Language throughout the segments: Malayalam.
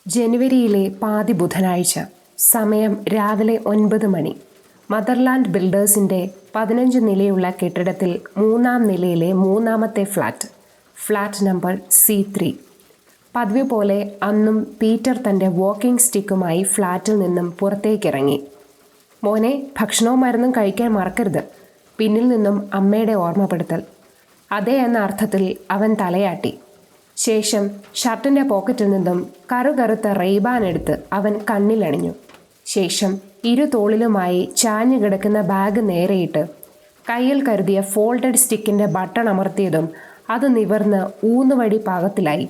ജനുവരിയിലെ പാതി ബുധനാഴ്ച. സമയം രാവിലെ 9 മണി. മദർലാൻഡ് ബിൽഡേഴ്സിൻ്റെ 15 നിലയുള്ള കെട്ടിടത്തിൽ 3-ാം നിലയിലെ 3-ാമത്തെ ഫ്ലാറ്റ് നമ്പർ C3. പതിവ് പോലെ അന്നും പീറ്റർ തൻ്റെ വാക്കിംഗ് സ്റ്റിക്കുമായി ഫ്ലാറ്റിൽ നിന്നും പുറത്തേക്കിറങ്ങി. മോനെ, ഭക്ഷണവും മരുന്നും കഴിക്കാൻ മറക്കരുത്. പിന്നിൽ നിന്നും അമ്മയുടെ ഓർമ്മപ്പെടുത്തൽ. അതേ എന്ന അർത്ഥത്തിൽ അവൻ തലയാട്ടി. ശേഷം ഷർട്ടിൻ്റെ പോക്കറ്റിൽ നിന്നും കറുകറുത്ത റെയ്ബാൻ എടുത്ത് അവൻ കണ്ണിലണിഞ്ഞു. ശേഷം തോളിലുമായി ചാഞ്ഞു കിടക്കുന്ന ബാഗ് നേരെയിട്ട് കയ്യിൽ കരുതിയ ഫോൾഡഡ് സ്റ്റിക്കിൻ്റെ ബട്ടൺ അമർത്തിയതും അത് നിവർന്ന് ഊന്നുവടി പാകത്തിലായി.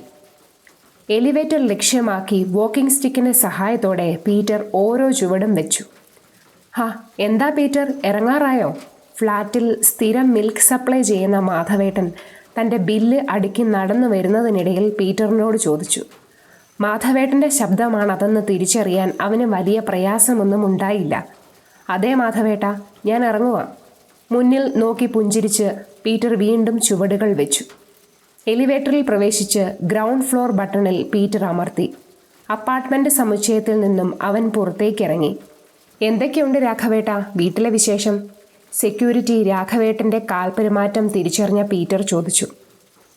എലിവേറ്റർ ലക്ഷ്യമാക്കി വാക്കിംഗ് സ്റ്റിക്കിൻ്റെ സഹായത്തോടെ പീറ്റർ ഓരോ ചുവടും വെച്ചു. എന്താ പീറ്റർ, ഇറങ്ങാറായോ? ഫ്ലാറ്റിൽ സ്ഥിരം മിൽക്ക് സപ്ലൈ ചെയ്യുന്ന മാധവേട്ടൻ തൻ്റെ ബില്ല് അടുക്കി നടന്നു വരുന്നതിനിടയിൽ പീറ്ററിനോട് ചോദിച്ചു. മാധവേട്ടൻ്റെ ശബ്ദമാണതെന്ന് തിരിച്ചറിയാൻ അവന് വലിയ പ്രയാസമൊന്നും ഉണ്ടായില്ല. അതേ മാധവേട്ട, ഞാൻ ഇറങ്ങുക. മുന്നിൽ നോക്കി പുഞ്ചിരിച്ച് പീറ്റർ വീണ്ടും ചുവടുകൾ വെച്ചു. എലിവേറ്ററിൽ പ്രവേശിച്ച് ഗ്രൗണ്ട് ഫ്ലോർ ബട്ടണിൽ പീറ്റർ അമർത്തി. അപ്പാർട്ട്മെൻറ്റ് സമുച്ചയത്തിൽ നിന്നും അവൻ പുറത്തേക്കിറങ്ങി. എന്തൊക്കെയുണ്ട് രാഘവേട്ട വീട്ടിലെ വിശേഷം? സെക്യൂരിറ്റി രാഘവേട്ടൻ്റെ കാൽപെരുമാറ്റം തിരിച്ചറിഞ്ഞ പീറ്റർ ചോദിച്ചു.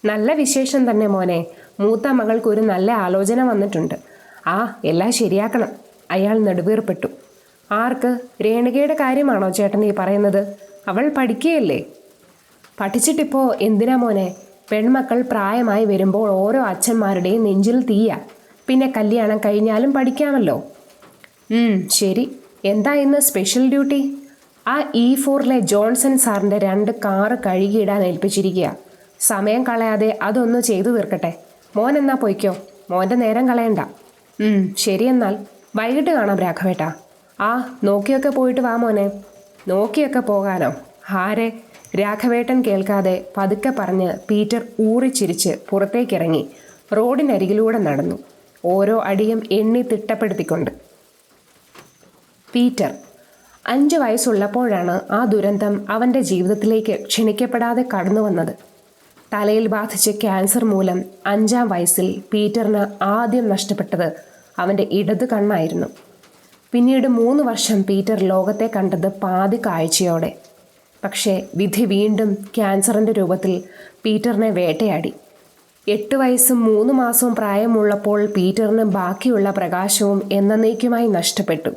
നല്ല വിശേഷം തന്നെ മോനെ. മൂത്ത മകൾക്കൊരു നല്ല ആലോചന വന്നിട്ടുണ്ട്. എല്ലാം ശരിയാക്കണം. അയാൾ നെടുവീർപ്പെട്ടു. ആർക്ക്? രേണുകയുടെ കാര്യമാണോ ചേട്ടൻ ഈ പറയുന്നത്? അവൾ പഠിക്കുകയല്ലേ? പഠിച്ചിട്ടിപ്പോൾ എന്തിനാ മോനെ? പെൺമക്കൾ പ്രായമായി വരുമ്പോൾ ഓരോ അച്ഛന്മാരുടെയും നെഞ്ചിൽ തീയ. പിന്നെ കല്യാണം കഴിഞ്ഞാലും പഠിക്കാമല്ലോ. ശരി. എന്താ ഇന്ന് സ്പെഷ്യൽ ഡ്യൂട്ടി? E4-ലെ ജോൺസൺ സാറിൻ്റെ 2 കാറ് കഴുകിയിടാൻ ഏൽപ്പിച്ചിരിക്കുക. സമയം കളയാതെ അതൊന്ന് ചെയ്തു തീർക്കട്ടെ. മോൻ എന്നാ പൊയ്ക്കോ. മോൻ്റെ നേരം കളയണ്ട. ശരിയെന്നാൽ വൈകിട്ട് കാണാം രാഘവേട്ട. നോക്കിയൊക്കെ പോയിട്ട് വാ മോനെ. നോക്കിയൊക്കെ പോകാനോ? ആരെ? രാഘവേട്ടൻ കേൾക്കാതെ പതുക്കെ പറഞ്ഞ് പീറ്റർ ഊറിച്ചിരിച്ച് പുറത്തേക്കിറങ്ങി റോഡിനരികിലൂടെ നടന്നു, ഓരോ അടിയും എണ്ണി തിട്ടപ്പെടുത്തിക്കൊണ്ട്. പീറ്റർ 5 വയസ്സുള്ളപ്പോഴാണ് ആ ദുരന്തം അവൻ്റെ ജീവിതത്തിലേക്ക് ക്ഷണിക്കപ്പെടാതെ കടന്നു വന്നത്. തലയിൽ ബാധിച്ച ക്യാൻസർ മൂലം 5-ാം വയസ്സിൽ പീറ്ററിന് ആദ്യം നഷ്ടപ്പെട്ടത് അവൻ്റെ ഇടത് കണ്ണായിരുന്നു. പിന്നീട് 3 വർഷം പീറ്റർ ലോകത്തെ കണ്ടത് പാതി കാഴ്ചയോടെ. പക്ഷേ വിധി വീണ്ടും ക്യാൻസറിൻ്റെ രൂപത്തിൽ പീറ്ററിനെ വേട്ടയാടി. 8 വയസ്സും 3 മാസവും പ്രായമുള്ളപ്പോൾ പീറ്ററിന് ബാക്കിയുള്ള പ്രകാശവും എന്നേക്കുമായി നഷ്ടപ്പെട്ടു.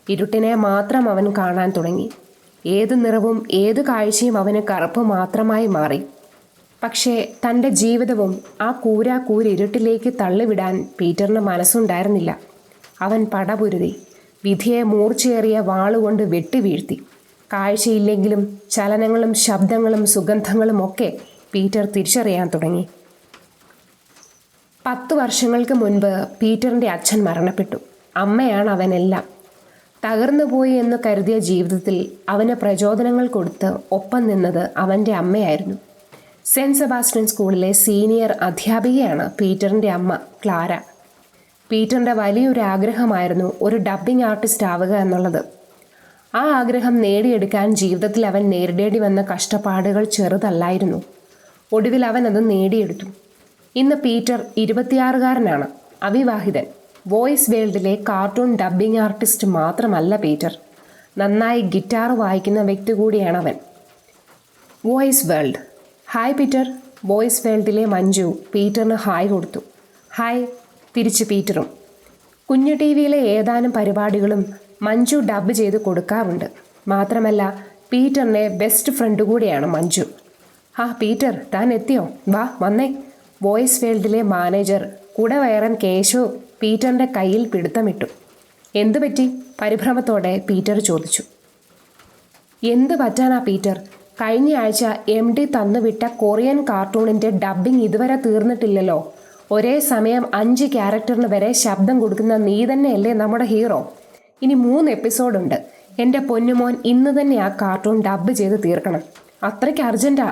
ഇരുട്ടിനെ മാത്രം അവൻ കാണാൻ തുടങ്ങി. ഏത് നിറവും ഏത് കാഴ്ചയും അവന് കറുപ്പ് മാത്രമായി മാറി. പക്ഷേ തൻ്റെ ജീവിതവും ആ കൂരിരുട്ടിലേക്ക് തള്ളിവിടാൻ പീറ്ററിന് മനസ്സുണ്ടായിരുന്നില്ല. അവൻ പടപുരുതി. വിധിയെ മൂർച്ചയേറിയ വാളുകൊണ്ട് വെട്ടിവീഴ്ത്തി. കാഴ്ചയില്ലെങ്കിലും ചലനങ്ങളും ശബ്ദങ്ങളും സുഗന്ധങ്ങളും ഒക്കെ പീറ്റർ തിരിച്ചറിയാൻ തുടങ്ങി. 10 വർഷങ്ങൾക്ക് മുൻപ് പീറ്ററിൻ്റെ അച്ഛൻ മരണപ്പെട്ടു. അമ്മയാണ് അവനെല്ലാം. തകർന്നുപോയി എന്ന് കരുതിയ ജീവിതത്തിൽ അവന് പ്രചോദനങ്ങൾ കൊടുത്ത് ഒപ്പം നിന്നത് അവൻ്റെ അമ്മയായിരുന്നു. സെൻറ്റ് സെബാസ്റ്റ്യൻ സ്കൂളിലെ സീനിയർ അധ്യാപികയാണ് പീറ്ററിൻ്റെ അമ്മ ക്ലാര. പീറ്ററിൻ്റെ വലിയൊരു ആഗ്രഹമായിരുന്നു ഒരു ഡബ്ബിംഗ് ആർട്ടിസ്റ്റ് ആവുക എന്നുള്ളത്. ആ ആഗ്രഹം നേടിയെടുക്കാൻ ജീവിതത്തിൽ അവൻ നേരിടേണ്ടി വന്ന കഷ്ടപ്പാടുകൾ ചെറുതല്ലായിരുന്നു. ഒടുവിൽ അവൻ അത് നേടിയെടുത്തു. ഇന്ന് പീറ്റർ 26-കാരനാണ്, അവിവാഹിതൻ. വോയിസ് വേൾഡിലെ കാർട്ടൂൺ ഡബ്ബിംഗ് ആർട്ടിസ്റ്റ് മാത്രമല്ല പീറ്റർ, നന്നായി ഗിറ്റാർ വായിക്കുന്ന വ്യക്തി കൂടിയാണവൻ. Voice world. Hi Peter. Voice വേൾഡിലെ മഞ്ജു പീറ്ററിന് ഹായ് കൊടുത്തു. ഹായ് തിരിച്ച് പീറ്ററും. കുഞ്ഞു TV-യിലെ ഏതാനും പരിപാടികളും മഞ്ജു ഡബ്ബ് ചെയ്ത് കൊടുക്കാറുണ്ട്. മാത്രമല്ല പീറ്ററിൻ്റെ ബെസ്റ്റ് ഫ്രണ്ട് കൂടിയാണ് മഞ്ജു. പീറ്റർ, താൻ എത്തിയോ? വന്നേ. വോയിസ് വേൾഡിലെ മാനേജർ കുടവയറൻ കേശവ് പീറ്ററിൻ്റെ കയ്യിൽ പിടുത്തമിട്ടു. എന്തു പറ്റി? പരിഭ്രമത്തോടെ പീറ്റർ ചോദിച്ചു. എന്ത് പറ്റാനാ പീറ്റർ? കഴിഞ്ഞ ആഴ്ച MD തന്നുവിട്ട കൊറിയൻ കാർട്ടൂണിൻ്റെ ഡബ്ബിംഗ് ഇതുവരെ തീർന്നിട്ടില്ലല്ലോ. ഒരേ സമയം 5 ക്യാരക്ടറിന് വരെ ശബ്ദം കൊടുക്കുന്ന നീ തന്നെയല്ലേ നമ്മുടെ ഹീറോ. ഇനി 3 എപ്പിസോഡുണ്ട്. എൻ്റെ പൊന്നുമോൻ ഇന്ന് തന്നെ ആ കാർട്ടൂൺ ഡബ്ബ് ചെയ്ത് തീർക്കണം. അത്രയ്ക്ക് അർജൻറ്റാ.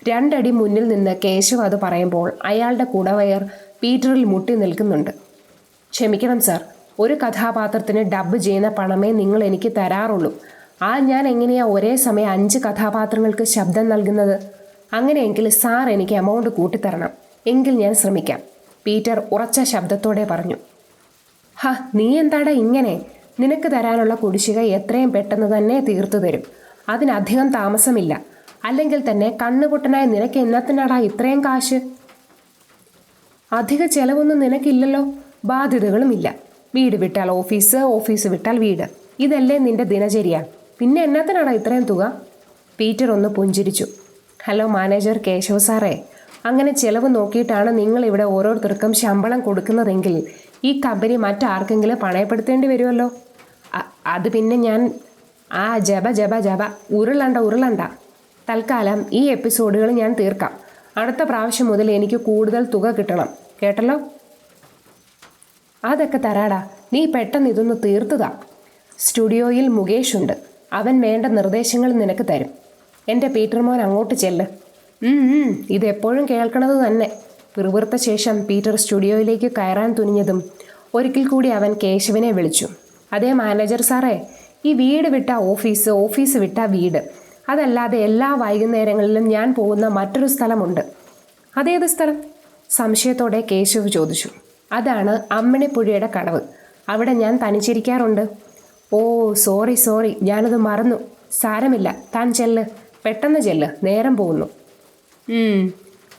2 അടി മുന്നിൽ നിന്ന് കേശവ് അത് പറയുമ്പോൾ അയാളുടെ കുടവയർ പീറ്ററിൽ മുട്ടി നിൽക്കുന്നുണ്ട്. ക്ഷമിക്കണം സാർ, ഒരു കഥാപാത്രത്തിന് ഡബ്ബ് ചെയ്യുന്ന പണമേ നിങ്ങൾ എനിക്ക് തരാറുള്ളൂ. ഞാൻ എങ്ങനെയാ ഒരേ സമയം 5 കഥാപാത്രങ്ങൾക്ക് ശബ്ദം നൽകുന്നത്? അങ്ങനെയെങ്കിൽ സാർ എനിക്ക് എമൗണ്ട് കൂട്ടിത്തരണം. എങ്കിൽ ഞാൻ ശ്രമിക്കാം. പീറ്റർ ഉറച്ച ശബ്ദത്തോടെ പറഞ്ഞു. നീ എന്താടാ ഇങ്ങനെ? നിനക്ക് തരാനുള്ള കുടിശ്ശിക എത്രയും പെട്ടെന്ന് തന്നെ തീർത്തു തരും. അതിനധികം താമസമില്ല. അല്ലെങ്കിൽ തന്നെ കണ്ണുപൊട്ടനായ നിനക്ക് എന്നത്തിനാടാ ഇത്രയും കാശ്? അധിക ചെലവൊന്നും നിനക്കില്ലല്ലോ, ബാധ്യതകളുമില്ല. വീട് വിട്ടാൽ ഓഫീസ്, ഓഫീസ് വിട്ടാൽ വീട്. ഇതല്ലേ നിന്റെ ദിനചര്യ. പിന്നെ എന്നത്തിനാടാ ഇത്രയും തുക? പീറ്റർ ഒന്ന് പുഞ്ചിരിച്ചു. ഹലോ മാനേജർ കേശവ് സാറേ, അങ്ങനെ ചെലവ് നോക്കിയിട്ടാണ് നിങ്ങൾ ഇവിടെ ഓരോരുത്തർക്കും ശമ്പളം കൊടുക്കുന്നതെങ്കിൽ ഈ കമ്പനി മറ്റാർക്കെങ്കിലും പണയപ്പെടുത്തേണ്ടി വരുമല്ലോ. അത് പിന്നെ ഞാൻ ജപ ജപ ജപ ഉരുളണ്ട. തൽക്കാലം ഈ എപ്പിസോഡുകൾ ഞാൻ തീർക്കാം. അടുത്ത പ്രാവശ്യം മുതൽ എനിക്ക് കൂടുതൽ തുക കിട്ടണം, കേട്ടല്ലോ? അതൊക്കെ തരാടാ, നീ പെട്ടെന്ന് ഇതൊന്ന് തീർത്തുക. സ്റ്റുഡിയോയിൽ മുകേഷ് ഉണ്ട്. അവൻ വേണ്ട നിർദ്ദേശങ്ങൾ നിനക്ക് തരും. എൻ്റെ പീറ്റർ മോൻ അങ്ങോട്ട് ചെല്ല്. ഇതെപ്പോഴും കേൾക്കണത് തന്നെ. പിറുപിറുത്ത ശേഷം പീറ്റർ സ്റ്റുഡിയോയിലേക്ക് കയറാൻ തുനിഞ്ഞതും ഒരിക്കൽ കൂടി അവൻ കേശവനെ വിളിച്ചു. അതേ മാനേജർ സാറേ, ഈ വീട് വിട്ട ഓഫീസ്, ഓഫീസ് വിട്ട വീട്, അതല്ലാതെ എല്ലാ വൈകുന്നേരങ്ങളിലും ഞാൻ പോകുന്ന മറ്റൊരു സ്ഥലമുണ്ട്. അതേത് സ്ഥലം? സംശയത്തോടെ കേശവ് ചോദിച്ചു. അതാണ് അമ്മിണിപ്പുഴയുടെ കടവ്. അവിടെ ഞാൻ തനിച്ചിരിക്കാറുണ്ട്. ഓ സോറി, ഞാനത് മറന്നു. സാരമില്ല, താൻ ചെല്ല്, പെട്ടെന്ന് ചെല്ല്, നേരം പോകുന്നു.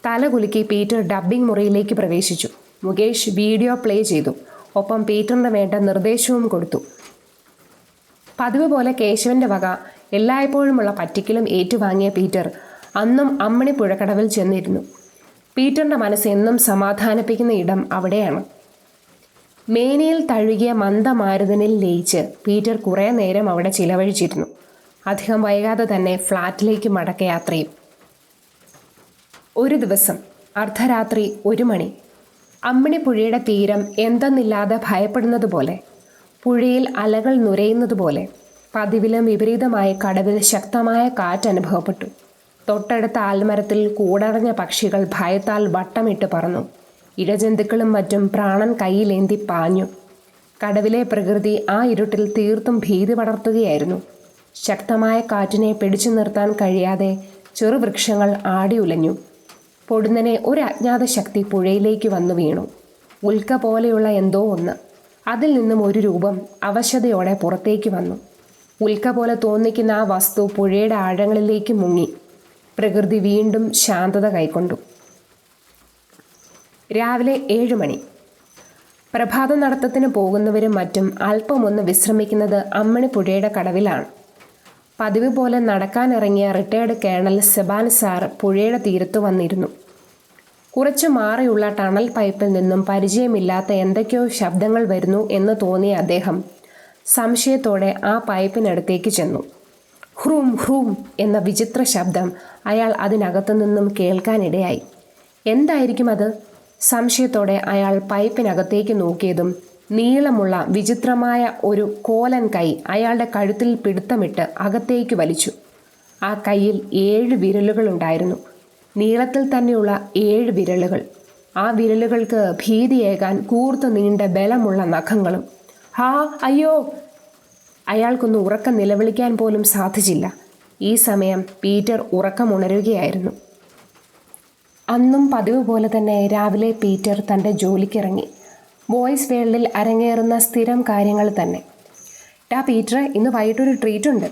തലകുലുക്കി പീറ്റർ ഡബ്ബിംഗ് മുറിയിലേക്ക് പ്രവേശിച്ചു. മുകേഷ് വീഡിയോ പ്ലേ ചെയ്തു. ഒപ്പം പീറ്ററിന് വേണ്ട നിർദ്ദേശവും കൊടുത്തു. പതിവ് പോലെ കേശവന്റെ വക എല്ലായ്പ്പോഴുമുള്ള പറ്റിക്കലും ഏറ്റുവാങ്ങിയ പീറ്റർ അന്നും അമ്മിണിപ്പുഴക്കടവിൽ ചെന്നിരുന്നു. പീറ്ററിന്റെ മനസ്സ് എന്നും സമാധാനിപ്പിക്കുന്ന ഇടം അവിടെയാണ്. മേനയിൽ തഴുകിയ മന്ദമാരുതനിൽ ലയിച്ച് പീറ്റർ കുറേ നേരം അവിടെ ചിലവഴിച്ചിരുന്നു. അധികം വൈകാതെ തന്നെ ഫ്ലാറ്റിലേക്ക് മടക്കയാത്രയും. ഒരു ദിവസം അർദ്ധരാത്രി 1 മണി. അമ്മിണിപ്പുഴയുടെ തീരം എന്തെന്നില്ലാതെ ഭയപ്പെടുന്നത് പോലെ, പുഴയിൽ അലകൾ നുരയുന്നത് പോലെ, പതിവിലും വിപരീതമായി കടവിൽ ശക്തമായ കാറ്റ് അനുഭവപ്പെട്ടു. തൊട്ടടുത്ത ആൽമരത്തിൽ കൂടടഞ്ഞ പക്ഷികൾ ഭയത്താൽ വട്ടമിട്ട് പറന്നു. ഇഴജന്തുക്കളും മറ്റും പ്രാണൻ കയ്യിലേന്തി പാഞ്ഞു. കടവിലെ പ്രകൃതി ആ ഇരുട്ടിൽ തീർത്തും ഭീതി പടർത്തുകയായിരുന്നു. ശക്തമായ കാറ്റിനെ പിടിച്ചു നിർത്താൻ കഴിയാതെ ചെറുവൃക്ഷങ്ങൾ ആടി ഉലഞ്ഞു. പൊടുന്നനെ ഒരു അജ്ഞാത ശക്തി പുഴയിലേക്ക് വന്നു വീണു. ഉൽക്ക പോലെയുള്ള എന്തോ ഒന്ന്. അതിൽ നിന്നും ഒരു രൂപം അവശതയോടെ പുറത്തേക്ക് വന്നു. ഉൽക്ക പോലെ തോന്നിക്കുന്ന ആ വസ്തു പുഴയുടെ ആഴങ്ങളിലേക്ക് മുങ്ങി. പ്രകൃതി വീണ്ടും ശാന്തത കൈക്കൊണ്ടു. രാവിലെ 7 മണി. പ്രഭാത നടത്തത്തിന് പോകുന്നവരും മറ്റും അല്പമൊന്ന് വിശ്രമിക്കുന്നത് അമ്മിണിപ്പുഴയുടെ കടവിലാണ്. പതിവ് പോലെ നടക്കാനിറങ്ങിയ റിട്ടയർഡ് കേണൽ സെബാൻ സാർ പുഴയുടെ തീരത്ത് വന്നിരുന്നു. കുറച്ചു മാറിയുള്ള ടണൽ പൈപ്പിൽ നിന്നും പരിചയമില്ലാത്ത എന്തൊക്കെയോ ശബ്ദങ്ങൾ വരുന്നു എന്ന് തോന്നിയ അദ്ദേഹം സംശയത്തോടെ ആ പൈപ്പിനടുത്തേക്ക് ചെന്നു. ഹ്രൂം ഹ്രൂം എന്ന വിചിത്ര ശബ്ദം അയാൾ അതിനകത്തു നിന്നും കേൾക്കാനിടയായി. എന്തായിരിക്കും അത്? സംശയത്തോടെ അയാൾ പൈപ്പിനകത്തേക്ക് നോക്കിയതും നീളമുള്ള വിചിത്രമായ ഒരു കോലൻ കൈ അയാളുടെ കഴുത്തിൽ പിടുത്തമിട്ട് അകത്തേക്ക് വലിച്ചു. ആ കൈയിൽ 7 വിരലുകളുണ്ടായിരുന്നു. നീളത്തിൽ തന്നെയുള്ള 7 വിരലുകൾ. ആ വിരലുകൾക്ക് ഭീതിയേകാൻ കൂർത്ത് നീണ്ട ബലമുള്ള നഖങ്ങളും. അയ്യോ! അയാൾക്കൊന്ന് ഉറക്കം നിലവിളിക്കാൻ പോലും സാധിച്ചില്ല. ഈ സമയം പീറ്റർ ഉറക്കമുണരുകയായിരുന്നു. അന്നും പതിവ് പോലെ തന്നെ രാവിലെ പീറ്റർ തൻ്റെ ജോലിക്കിറങ്ങി. ബോയ്സ് വേൾഡിൽ അരങ്ങേറുന്ന സ്ഥിരം കാര്യങ്ങൾ തന്നെ. പീറ്ററെ, ഇന്ന് വൈകിട്ടൊരു ട്രീറ്റ് ഉണ്ട്,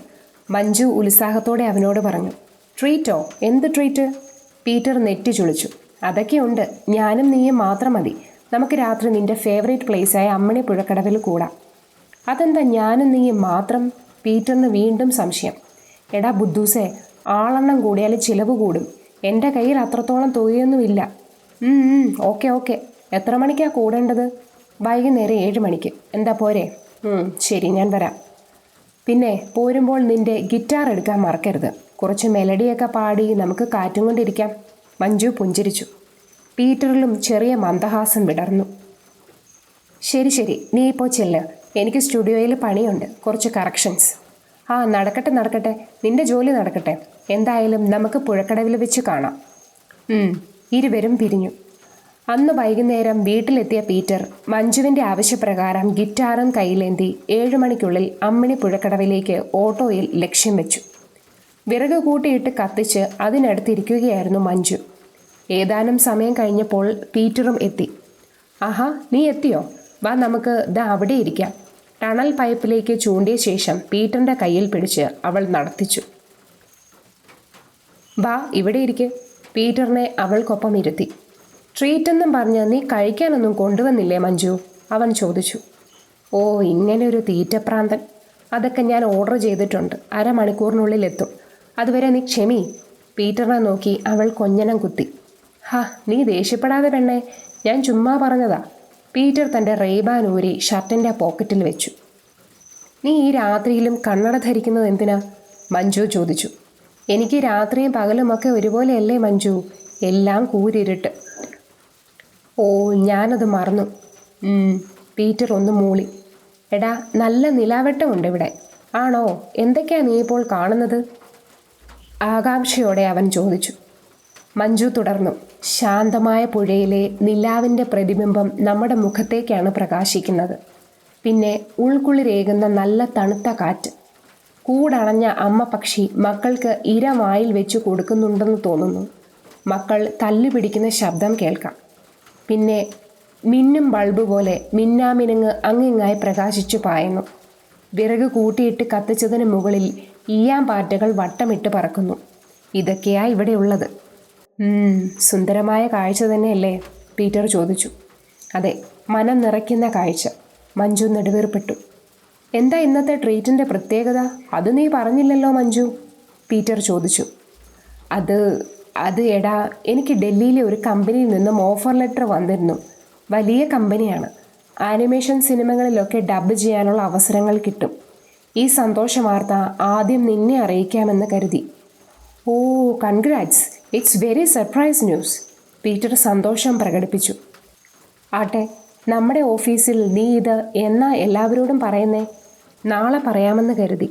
മഞ്ജു ഉത്സാഹത്തോടെ അവനോട് പറഞ്ഞു. ട്രീറ്റോ? എന്ത് ട്രീറ്റ്? പീറ്റർ നെറ്റി ചുളിച്ചു. അതൊക്കെയുണ്ട്, ഞാനും നീയും മാത്രം മതി. നമുക്ക് രാത്രി നിന്റെ ഫേവറേറ്റ് പ്ലേസായ അമ്മിണിപ്പുഴക്കടവിൽ കൂടാം. അതെന്താ ഞാനും നീയും മാത്രം? പീറ്ററിന് വീണ്ടും സംശയം. എടാ ബുദ്ധൂസേ, ആളെണ്ണം കൂടിയാൽ ചിലവ് കൂടും. എൻ്റെ കയ്യിൽ അത്രത്തോളം തുകയൊന്നുമില്ല. ഓക്കെ. എത്ര മണിക്കാണ് കൂടേണ്ടത്? വൈകുന്നേരം 7 മണിക്ക്. എന്താ പോരെ? ശരി, ഞാൻ വരാം. പിന്നെ പോരുമ്പോൾ നിന്റെ ഗിറ്റാർ എടുക്കാൻ മറക്കരുത്. കുറച്ച് മെലഡിയൊക്കെ പാടി നമുക്ക് കാറ്റും കൊണ്ടിരിക്കാം. മഞ്ജു പുഞ്ചിരിച്ചു. പീറ്ററിലും ചെറിയ മന്ദഹാസം വിടർന്നു. ശരി, നീ ഇപ്പോൾ ചെല്ല്. എനിക്ക് സ്റ്റുഡിയോയിൽ പണിയുണ്ട്, കുറച്ച് കറക്ഷൻസ്. നടക്കട്ടെ, നിന്റെ ജോലി നടക്കട്ടെ. എന്തായാലും നമുക്ക് പുഴക്കടവിൽ വെച്ച് കാണാം. ഇരുവരും പിരിഞ്ഞു. അന്ന് വൈകുന്നേരം വീട്ടിലെത്തിയ പീറ്റർ മഞ്ജുവിൻ്റെ ആവശ്യപ്രകാരം ഗിറ്റാറും കയ്യിലേന്തി 7 മണിക്കുള്ളിൽ അമ്മിണിപ്പുഴക്കടവിലേക്ക് ഓട്ടോയിൽ ലക്ഷ്യം വെച്ചു. വിറക് കൂട്ടിയിട്ട് കത്തിച്ച് അതിനടുത്തിരിക്കുകയായിരുന്നു മഞ്ജു. ഏതാനും സമയം കഴിഞ്ഞപ്പോൾ പീറ്ററും എത്തി. നീ എത്തിയോ? വാ നമുക്ക് ദാ അവിടെ ഇരിക്കാം. ടണൽ പൈപ്പിലേക്ക് ചൂണ്ടിയ ശേഷം പീറ്ററിൻ്റെ കയ്യിൽ പിടിച്ച് അവൾ നടത്തിച്ചു. വാ ഇവിടെ ഇരിക്കെ. പീറ്ററിനെ അവൾക്കൊപ്പം ഇരുത്തി. ട്രീറ്റ് എന്നും പറഞ്ഞ് നീ കഴിക്കാനൊന്നും കൊണ്ടുവന്നില്ലേ മഞ്ജു? അവൻ ചോദിച്ചു. ഓ, ഇങ്ങനെ ഒരു തീറ്റപ്രാന്തൻ. അതൊക്കെ ഞാൻ ഓർഡർ ചെയ്തിട്ടുണ്ട്. അരമണിക്കൂറിനുള്ളിൽ എത്തും. അതുവരെ നീ ക്ഷമി. പീറ്ററിനെ നോക്കി അവൾ കൊഞ്ഞനം കുത്തി. ഹാ, നീ ദേഷ്യപ്പെടാതെ പെണ്ണേ, ഞാൻ ചുമ്മാ പറഞ്ഞതാ. പീറ്റർ തൻ്റെ റെയ്ബാൻ ഊരി ഷർട്ടിൻ്റെ പോക്കറ്റിൽ വെച്ചു. നീ ഈ രാത്രിയിലും കണ്ണട ധരിക്കുന്നത് എന്തിനാ? മഞ്ജു ചോദിച്ചു. എനിക്ക് രാത്രിയും പകലുമൊക്കെ ഒരുപോലെയല്ലേ മഞ്ജു? എല്ലാം കൂരിരുട്ട്. ഓ, ഞാനത് മറന്നു. പീറ്റർ ഒന്ന് മൂളി. എടാ, നല്ല നിലാവെട്ടമുണ്ട് ഇവിടെ. ആണോ? എന്തൊക്കെയാ നീ ഇപ്പോൾ കാണുന്നത്? ആകാംക്ഷയോടെ അവൻ ചോദിച്ചു. മഞ്ജു തുടർന്നു. ശാന്തമായ പുഴയിലെ നിലാവിൻ്റെ പ്രതിബിംബം നമ്മുടെ മുഖത്തേക്കാണ് പ്രകാശിക്കുന്നത്. പിന്നെ ഉൾക്കുള്ളിരേകുന്ന നല്ല തണുത്ത കാറ്റ്. കൂടണഞ്ഞ അമ്മ പക്ഷി മക്കൾക്ക് ഇര വായിൽ വെച്ച് കൊടുക്കുന്നുണ്ടെന്ന് തോന്നുന്നു. മക്കൾ തല്ലുപിടിക്കുന്ന ശബ്ദം കേൾക്കാം. പിന്നെ മിന്നും ബൾബ് പോലെ മിന്നാമിനുങ്ങ് അങ്ങിങ്ങായി പ്രകാശിച്ചു പായുന്നു. വിറക് കൂട്ടിയിട്ട് കത്തിച്ചതിന് മുകളിൽ ഈയാമ്പാറ്റകൾ വട്ടമിട്ട് പറക്കുന്നു. ഇതൊക്കെയാ ഇവിടെ ഉള്ളത്. സുന്ദരമായ കാഴ്ച തന്നെയല്ലേ? പീറ്റർ ചോദിച്ചു. അതെ, മനം നിറയ്ക്കുന്ന കാഴ്ച. മഞ്ജു നെടുവീർപ്പെട്ടു. എന്താ ഇന്നത്തെ ട്രീറ്റിൻ്റെ പ്രത്യേകത? അത് നീ പറഞ്ഞില്ലല്ലോ മഞ്ജു, പീറ്റർ ചോദിച്ചു. അത് എടാ, എനിക്ക് ഡൽഹിയിലെ ഒരു കമ്പനിയിൽ നിന്നും ഓഫർ ലെറ്റർ വന്നിരുന്നു. വലിയ കമ്പനിയാണ്. ആനിമേഷൻ സിനിമകളിലൊക്കെ ഡബ് ചെയ്യാനുള്ള അവസരങ്ങൾ കിട്ടും. ഈ സന്തോഷ വാർത്ത ആദ്യം നിന്നെ അറിയിക്കാമെന്ന് കരുതി. Oh, congrats. It's very surprise news. Peter സന്തോഷം പ്രകടിപ്പിച്ചു. ആട്ടെ, നമ്മുടെ ഓഫീസിൽ നീ ഇത് എന്നാ എല്ലാവരോടും പറയുന്നേ? നാളെ പറയാമെന്ന് കരുതി.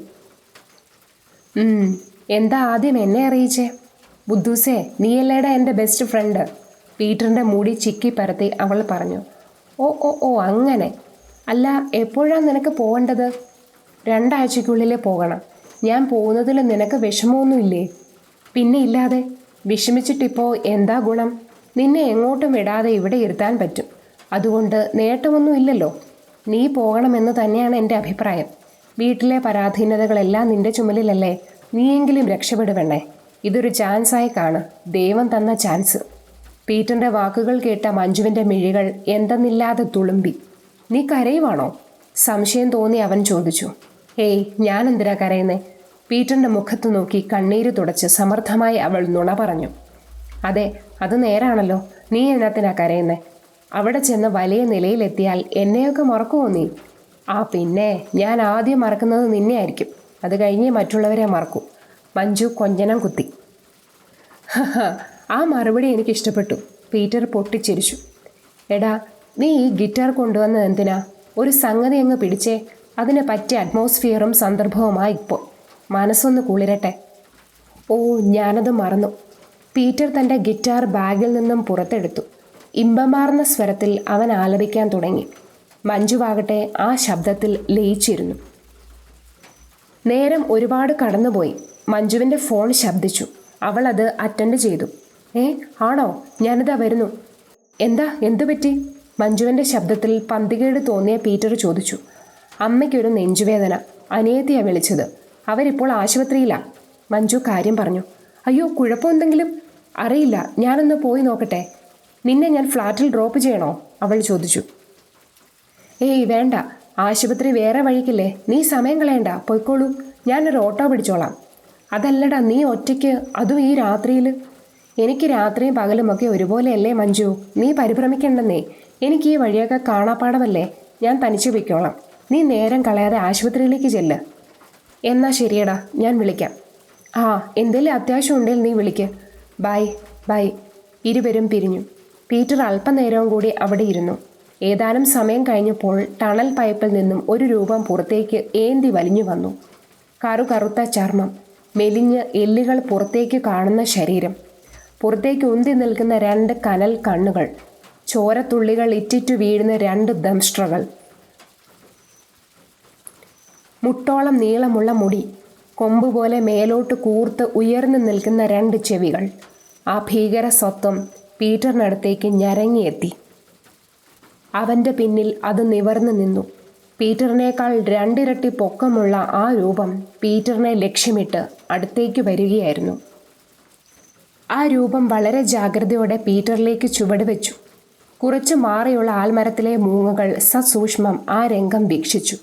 എന്താ ആദ്യം എന്നെ അറിയിച്ചേ? ബുദ്ധൂസേ, നീയല്ലേടാ എൻ്റെ ബെസ്റ്റ് ഫ്രണ്ട്. പീറ്ററിൻ്റെ മുടി ചിക്കി പരത്തി അവൾ പറഞ്ഞു. ഓ ഓ ഓ അങ്ങനെ. അല്ല, എപ്പോഴാണ് നിനക്ക് പോകേണ്ടത്? 2 ആഴ്ചയ്ക്കുള്ളിലേ പോകണം. ഞാൻ പോകുന്നതിൽ നിനക്ക് വിഷമമൊന്നുമില്ലേ? പിന്നെ ഇല്ലാതെ. വിഷമിച്ചിട്ടിപ്പോൾ എന്താ ഗുണം? നിന്നെ എങ്ങോട്ടും വിടാതെ ഇവിടെ ഇരുത്താൻ പറ്റും. അതുകൊണ്ട് നേട്ടമൊന്നും ഇല്ലല്ലോ. നീ പോകണമെന്ന് തന്നെയാണ് എൻ്റെ അഭിപ്രായം. വീട്ടിലെ പരാധീനതകളെല്ലാം നിന്റെ ചുമലിലല്ലേ. നീയെങ്കിലും രക്ഷപ്പെടുവണ്ണേ. ഇതൊരു ചാൻസായി കാണ്. ദൈവം തന്ന ചാൻസ്. പീറ്ററിൻ്റെ വാക്കുകൾ കേട്ട മഞ്ജുവിൻ്റെ മിഴികൾ എന്തെന്നില്ലാതെ തുളുമ്പി. നീ കരയുവാണോ? സംശയം തോന്നി അവൻ ചോദിച്ചു. ഏയ്, ഞാൻ എന്തിനാ കരയുന്നേ? പീറ്ററിൻ്റെ മുഖത്ത് നോക്കി കണ്ണീര് തുടച്ച് സമർത്ഥമായി അവൾ നുണ പറഞ്ഞു. അതെ, അത് നേരാണല്ലോ. നീ എന്നത്തിനാ കരയുന്നേ? അവിടെ ചെന്ന് വലിയ നിലയിലെത്തിയാൽ എന്നെയൊക്കെ മറക്കുമോ നീ? ആ പിന്നെ, ഞാൻ ആദ്യം മറക്കുന്നത് നിന്നെ ആയിരിക്കും. അത് കഴിഞ്ഞ് മറ്റുള്ളവരെ മറക്കൂ. മഞ്ജു കൊഞ്ഞനം കുത്തി. ആ മറുപടി എനിക്കിഷ്ടപ്പെട്ടു. പീറ്റർ പൊട്ടിച്ചിരിച്ചു. എടാ, നീ ഈ ഗിറ്റാർ കൊണ്ടുവന്നത് എന്തിനാ? ഒരു സംഗതി അങ്ങ് പിടിച്ചേ. അതിന് പറ്റിയ അറ്റ്മോസ്ഫിയറും സന്ദർഭവുമായി ഇപ്പോൾ. മനസ്സൊന്ന് കുളിരട്ടെ. ഓ, ഞാനത് മറന്നു. പീറ്റർ തൻ്റെ ഗിറ്റാർ ബാഗിൽ നിന്നും പുറത്തെടുത്തു. ഇമ്പമാർന്ന സ്വരത്തിൽ അവൻ ആലപിക്കാൻ തുടങ്ങി. മഞ്ജുവാകട്ടെ ആ ശബ്ദത്തിൽ ലയിച്ചിരുന്നു. നേരം ഒരുപാട് കടന്നുപോയി. മഞ്ജുവിൻ്റെ ഫോൺ ശബ്ദിച്ചു. അവൾ അത് അറ്റൻഡ് ചെയ്തു. ആണോ? ഞാനിതാ വരുന്നു. എന്തു പറ്റി? മഞ്ജുവിൻ്റെ ശബ്ദത്തിൽ പന്തികേട് തോന്നിയ പീറ്റർ ചോദിച്ചു. അമ്മയ്ക്കൊരു നെഞ്ചുവേദന. അനിയത്തിയാണ് വിളിച്ചത്. അവരിപ്പോൾ ആശുപത്രിയിലാണ്. മഞ്ജു കാര്യം പറഞ്ഞു. അയ്യോ, കുഴപ്പമെന്തെങ്കിലും? അറിയില്ല, ഞാനൊന്ന് പോയി നോക്കട്ടെ. നിന്നെ ഞാൻ ഫ്ലാറ്റിൽ ഡ്രോപ്പ് ചെയ്യണോ? അവൾ ചോദിച്ചു. ഏയ് വേണ്ട, ആശുപത്രി വേറെ വഴിക്കില്ലേ. നീ സമയം കളയണ്ട, പൊയ്ക്കോളൂ. ഞാനൊരു ഓട്ടോ പിടിച്ചോളാം. അതല്ലടാ, നീ ഒറ്റയ്ക്ക്, അതും ഈ രാത്രിയിൽ. എനിക്ക് രാത്രിയും പകലുമൊക്കെ ഒരുപോലെയല്ലേ മഞ്ജു. നീ പരിഭ്രമിക്കണ്ടെന്നേ. എനിക്ക് ഈ വഴിയൊക്കെ കാണാപ്പാടമല്ലേ. ഞാൻ തനിച്ചു പൊയ്ക്കോളാം. നീ നേരം കളയാതെ ആശുപത്രിയിലേക്ക് ചെല്ല്. എന്നാ ശരിയടാ, ഞാൻ വിളിക്കാം. ആ, എന്തെങ്കിലും അത്യാവശ്യം ഉണ്ടെങ്കിൽ നീ വിളിക്ക്. Bye bye. ഇരുവരും പിരിഞ്ഞു. പീറ്റർ അല്പനേരവും കൂടി അവിടെ ഇരുന്നു. ഏതാനും സമയം കഴിഞ്ഞപ്പോൾ ടണൽ പൈപ്പിൽ നിന്നും ഒരു രൂപം പുറത്തേക്ക് ഏന്തി വലിഞ്ഞു വന്നു. കറുകറുത്ത ചർമ്മം, മെലിഞ്ഞ് എല്ലുകൾ പുറത്തേക്ക് കാണുന്ന ശരീരം, പുറത്തേക്ക് ഉന്തി നിൽക്കുന്ന 2 കനൽ കണ്ണുകൾ, ചോരത്തുള്ളികൾ ഇറ്റിറ്റു വീഴുന്ന 2 ദംഷ്ട്രകൾ, മുട്ടോളം നീളമുള്ള മുടി, കൊമ്പുപോലെ മേലോട്ട് കൂർത്ത് ഉയർന്നു നിൽക്കുന്ന 2 ചെവികൾ. ആ ഭീകര സ്വത്വം പീറ്ററിനടുത്തേക്ക് ഞരങ്ങിയെത്തി. അവൻ്റെ പിന്നിൽ അത് നിവർന്നു നിന്നു. പീറ്ററിനേക്കാൾ 2 ഇരട്ടി പൊക്കമുള്ള ആ രൂപം പീറ്ററിനെ ലക്ഷ്യമിട്ട് അടുത്തേക്ക് വരികയായിരുന്നു. ആ രൂപം വളരെ ജാഗ്രതയോടെ പീറ്ററിലേക്ക് ചുവട് വെച്ചു. കുറച്ചു മാറിയുള്ള ആൽമരത്തിലെ മൂങ്ങകൾ സസൂക്ഷ്മം ആ രംഗം വീക്ഷിച്ചു.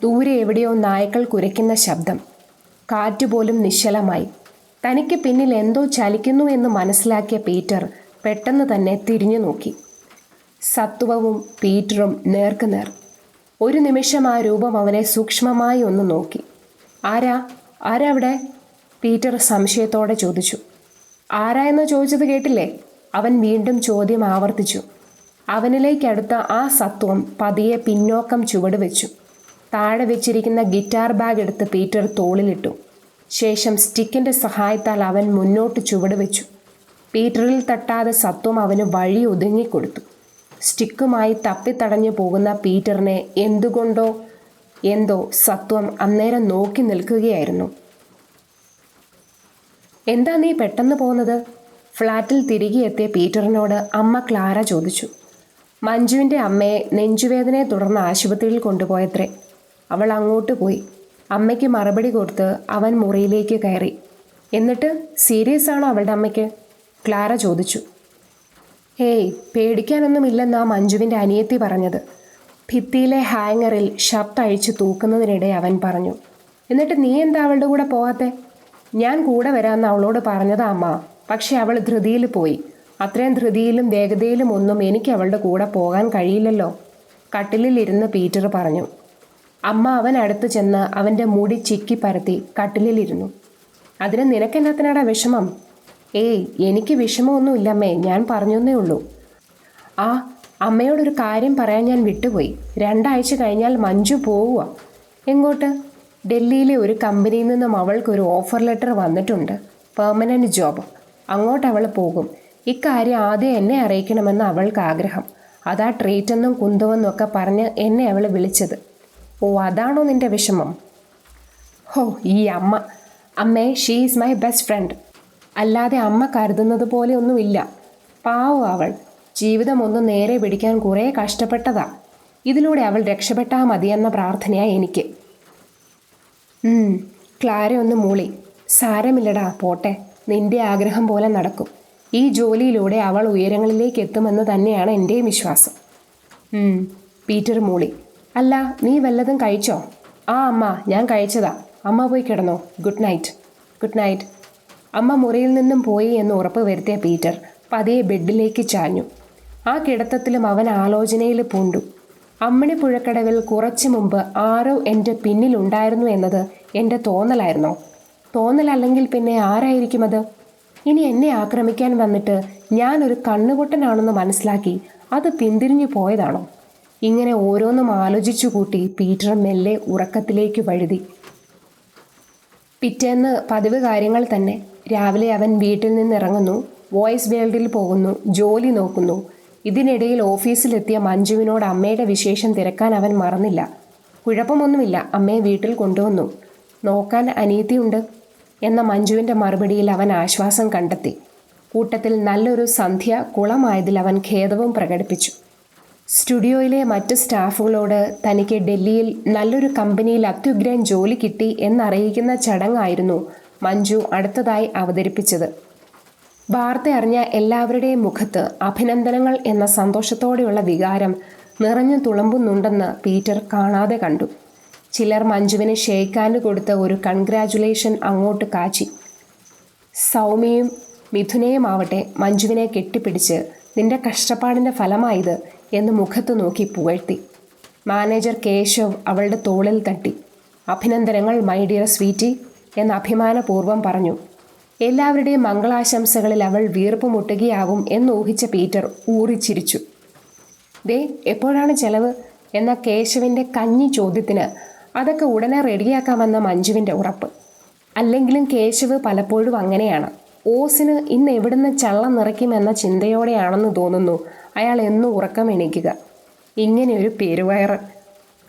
ദൂരെ എവിടെയോ നായ്ക്കൾ കുരയ്ക്കുന്ന ശബ്ദം. കാറ്റുപോലും നിശ്ചലമായി. തനിക്ക് പിന്നിൽ എന്തോ ചലിക്കുന്നു എന്ന് മനസ്സിലാക്കിയ പീറ്റർ പെട്ടെന്ന് തന്നെ തിരിഞ്ഞു നോക്കി. സത്വവും പീറ്ററും നേർക്കുനേർ. ഒരു നിമിഷം ആ രൂപം അവനെ സൂക്ഷ്മമായി ഒന്ന് നോക്കി. ആരാ അവിടെ? പീറ്റർ സംശയത്തോടെ ചോദിച്ചു. ആരാ എന്ന് ചോദിച്ചത് കേട്ടില്ലേ? അവൻ വീണ്ടും ചോദ്യം ആവർത്തിച്ചു. അവനിലേക്കടുത്ത ആ സത്വം പതിയെ പിന്നോക്കം ചുവട് വെച്ചു. താഴെ വെച്ചിരിക്കുന്ന ഗിറ്റാർ ബാഗ് എടുത്ത് പീറ്റർ തോളിലിട്ടു. ശേഷം സ്റ്റിക്കിൻ്റെ സഹായത്താൽ അവൻ മുന്നോട്ട് ചുവട് വെച്ചു. പീറ്ററിൽ തട്ടാതെ സത്വം അവന് വഴി ഒതുങ്ങിക്കൊടുത്തു. സ്റ്റിക്കുമായി തപ്പിത്തടഞ്ഞു പോകുന്ന പീറ്ററിനെ എന്തുകൊണ്ടോ എന്തോ സത്വം അന്നേരം നോക്കി നിൽക്കുകയായിരുന്നു. എന്താ നീ പെട്ടെന്ന് പോകുന്നത്? ഫ്ലാറ്റിൽ തിരികെ എത്തിയ പീറ്ററിനോട് അമ്മ ക്ലാര ചോദിച്ചു. മഞ്ജുവിൻ്റെ അമ്മയെ നെഞ്ചുവേദനയെ തുടർന്ന് ആശുപത്രിയിൽ കൊണ്ടുപോയത്രേ. അവൾ അങ്ങോട്ട് പോയി. അമ്മയ്ക്ക് മറുപടി കൊടുത്ത് അവൻ മുറിയിലേക്ക് കയറി. എന്നിട്ട് സീരിയസ് ആണോ അവളുടെ അമ്മയ്ക്ക്? ക്ലാര ചോദിച്ചു. ഹേയ്, പേടിക്കാനൊന്നുമില്ലെന്നാ മഞ്ജുവിൻ്റെ അനിയത്തി പറഞ്ഞത്. ഭിത്തിയിലെ ഹാങ്ങറിൽ ഷർട്ട് അഴിച്ച് തൂക്കുന്നതിനിടെ അവൻ പറഞ്ഞു. എന്നിട്ട് നീ എന്താ അവളുടെ കൂടെ പോകാത്തെ? ഞാൻ കൂടെ വരാമെന്ന് അവളോട് പറഞ്ഞതാ അമ്മ. പക്ഷെ അവൾ ധൃതിയിൽ പോയി. അത്രയും ധൃതിയിലും വേഗതയിലും ഒന്നും എനിക്ക് അവളുടെ കൂടെ പോകാൻ കഴിയില്ലല്ലോ. കട്ടിലിൽ ഇരുന്ന് പീറ്റർ പറഞ്ഞു. അമ്മ അവൻ അടുത്ത് ചെന്ന് അവൻ്റെ മുടി ചിക്കി പരത്തി കട്ടിലിലിരുന്നു. അതിന് നിനക്കെന്നാത്തിനാടാ വിഷമം? ഏയ്, എനിക്ക് വിഷമമൊന്നുമില്ലമ്മേ, ഞാൻ പറഞ്ഞേ ഉള്ളൂ. ആ, അമ്മയോടൊരു കാര്യം പറയാൻ ഞാൻ വിട്ടുപോയി. 2 ആഴ്ച കഴിഞ്ഞാൽ മഞ്ജു പോവുക. എങ്ങോട്ട്? ഡൽഹിയിലെ ഒരു കമ്പനിയിൽ നിന്നും അവൾക്കൊരു ഓഫർ ലെറ്റർ വന്നിട്ടുണ്ട്. Permanent job. അങ്ങോട്ട് അവൾ പോകും. ഇക്കാര്യം ആദ്യം എന്നെ അറിയിക്കണമെന്ന് അവൾക്ക് ആഗ്രഹം. അതാ ട്രീറ്റെന്നും കുന്തമെന്നും ഒക്കെ പറഞ്ഞ് എന്നെ അവൾ വിളിച്ചത്. ഓ, അതാണോ നിൻ്റെ വിഷമം? ഹോ, ഈ അമ്മ. അമ്മേ, she is my best friend. അല്ലാതെ അമ്മ കരുതുന്നത് പോലെ ഒന്നുമില്ല. പാവം അവൾ. ജീവിതം ഒന്ന് നേരെ പിടിക്കാൻ കുറേ കഷ്ടപ്പെട്ടതാ. ഇതിലൂടെ അവൾ രക്ഷപ്പെട്ടാൽ മതിയെന്ന പ്രാർത്ഥനയാണ് എനിക്ക്. ക്ലാര ഒന്ന് മൂളി. സാരമില്ലടാ, പോട്ടെ. നിന്റെ ആഗ്രഹം പോലെ നടക്കും. ഈ ജോലിയിലൂടെ അവൾ ഉയരങ്ങളിലേക്ക് എത്തുമെന്ന് തന്നെയാണ് എൻ്റെയും വിശ്വാസം. പീറ്റർ മൂളി. അല്ല, നീ വല്ലതും കഴിച്ചോ? ആ അമ്മ, ഞാൻ കഴിച്ചതാ. അമ്മ പോയി കിടന്നോ. Good night. Good night. അമ്മ മുറിയിൽ നിന്നും പോയി എന്ന് ഉറപ്പ് വരുത്തിയ പീറ്റർ പതിയെ ബെഡിലേക്ക് ചാഞ്ഞു. ആ കിടത്തത്തിലും അവൻ ആലോചനയിൽ പൂണ്ടു. അമ്മിണിപ്പുഴക്കടവിൽ കുറച്ചു മുമ്പ് ആരോ എൻ്റെ പിന്നിലുണ്ടായിരുന്നു എന്നത് എൻ്റെ തോന്നലായിരുന്നോ? തോന്നലല്ലെങ്കിൽ പിന്നെ ആരായിരിക്കും അത്? ഇനി എന്നെ ആക്രമിക്കാൻ വന്നിട്ട് ഞാനൊരു കണ്ണുപൊട്ടനാണെന്ന് മനസ്സിലാക്കി അത് പിന്തിരിഞ്ഞു പോയതാണോ? ഇങ്ങനെ ഓരോന്നും ആലോചിച്ചു കൂട്ടി പീറ്റർ മെല്ലെ ഉറക്കത്തിലേക്ക് വഴുതി. പിറ്റേന്ന് പതിവ് കാര്യങ്ങൾ തന്നെ. രാവിലെ അവൻ വീട്ടിൽ നിന്നിറങ്ങുന്നു, വോയിസ് വേൾഡിൽ പോകുന്നു, ജോലി നോക്കുന്നു. ഇതിനിടയിൽ ഓഫീസിലെത്തിയ മഞ്ജുവിനോട് അമ്മയുടെ വിശേഷം തിരക്കാൻ അവൻ മറന്നില്ല. കുഴപ്പമൊന്നുമില്ല, അമ്മയെ വീട്ടിൽ കൊണ്ടുവന്നു. നോക്കാൻ അനിയത്തിയുണ്ട് എന്ന മഞ്ജുവിൻ്റെ മറുപടിയിൽ അവൻ ആശ്വാസം കണ്ടെത്തി. കൂട്ടത്തിൽ നല്ലൊരു സന്ധ്യ കുളമായതിൽ അവൻ ഖേദവും പ്രകടിപ്പിച്ചു. സ്റ്റുഡിയോയിലെ മറ്റ് സ്റ്റാഫുകളോട് തനിക്ക് ഡൽഹിയിൽ നല്ലൊരു കമ്പനിയിൽ അത്യുഗ്രൻ ജോലി കിട്ടി എന്നറിയിക്കുന്ന ചടങ്ങായിരുന്നു മഞ്ജു അടുത്തതായി അവതരിപ്പിച്ചത്. വാർത്ത അറിഞ്ഞ എല്ലാവരുടെയും മുഖത്ത് അഭിനന്ദനങ്ങൾ എന്ന സന്തോഷത്തോടെയുള്ള വികാരം നിറഞ്ഞു തുളുമ്പുന്നുണ്ടെന്ന് പീറ്റർ കാണാതെ കണ്ടു. ചിലർ മഞ്ജുവിന് ഷേക്ക് ഹാൻഡ് കൊടുത്ത് ഒരു കൺഗ്രാജുലേഷൻ അങ്ങോട്ട് കാച്ചി. സൗമ്യയും മിഥുനയും ആവട്ടെ മഞ്ജുവിനെ കെട്ടിപ്പിടിച്ച് നിന്റെ കഷ്ടപ്പാടിൻ്റെ ഫലമായത് എന്ന് മുഖത്ത് നോക്കി പുകഴ്ത്തി. മാനേജർ കേശവ് അവളുടെ തോളിൽ തട്ടി. അഭിനന്ദനങ്ങൾ മൈ ഡിയർ സ്വീറ്റി എന്ന് അഭിമാനപൂർവ്വം പറഞ്ഞു. എല്ലാവരുടെയും മംഗളാശംസകളിൽ അവൾ വീർപ്പ് മുട്ടുകയാവും എന്നൂഹിച്ച പീറ്റർ ഊറിച്ചിരിച്ചു. ദേ, എപ്പോഴാണ് ചെലവ് എന്ന കേശവിൻ്റെ കഞ്ഞി ചോദ്യത്തിന് അതൊക്കെ ഉടനെ റെഡിയാക്കാമെന്ന മഞ്ജുവിൻ്റെ ഉറപ്പ്. അല്ലെങ്കിലും കേശവ് പലപ്പോഴും അങ്ങനെയാണ്. ഓസിന് ഇന്ന് എവിടുന്ന് ചള്ളം നിറയ്ക്കുമെന്ന ചിന്തയോടെയാണെന്ന് തോന്നുന്നു അയാൾ എന്നും ഉറക്കം എണീക്കുക. ഇങ്ങനെയൊരു പെരുവയറ്.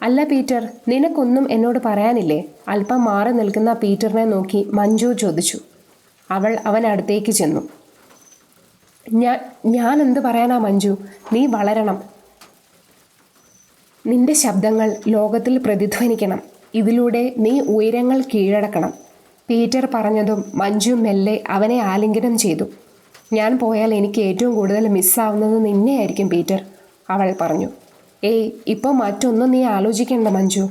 അല്ല പീറ്റർ, നിനക്കൊന്നും എന്നോട് പറയാനില്ലേ? അല്പം മാറി നിൽക്കുന്ന പീറ്ററിനെ നോക്കി മഞ്ജു ചോദിച്ചു. അവൻ അടുത്തേക്ക് ചെന്നു. ഞാൻ എന്ത് പറയാനാ മഞ്ജു? നീ വളരണം. നിന്റെ ശബ്ദങ്ങൾ ലോകത്തിൽ പ്രതിധ്വനിക്കണം. ഇതിലൂടെ നീ ഉയരങ്ങൾ കീഴടക്കണം. പീറ്റർ പറഞ്ഞതും മഞ്ജു മെല്ലെ അവനെ ആലിംഗനം ചെയ്തു. ഞാൻ പോയാൽ എനിക്ക് ഏറ്റവും കൂടുതൽ മിസ്സാവുന്നത് നിന്നെയായിരിക്കും പീറ്റർ, അവൾ പറഞ്ഞു. ഏയ്, ഇപ്പോൾ മറ്റൊന്നും നീ ആലോചിക്കേണ്ട മഞ്ജു.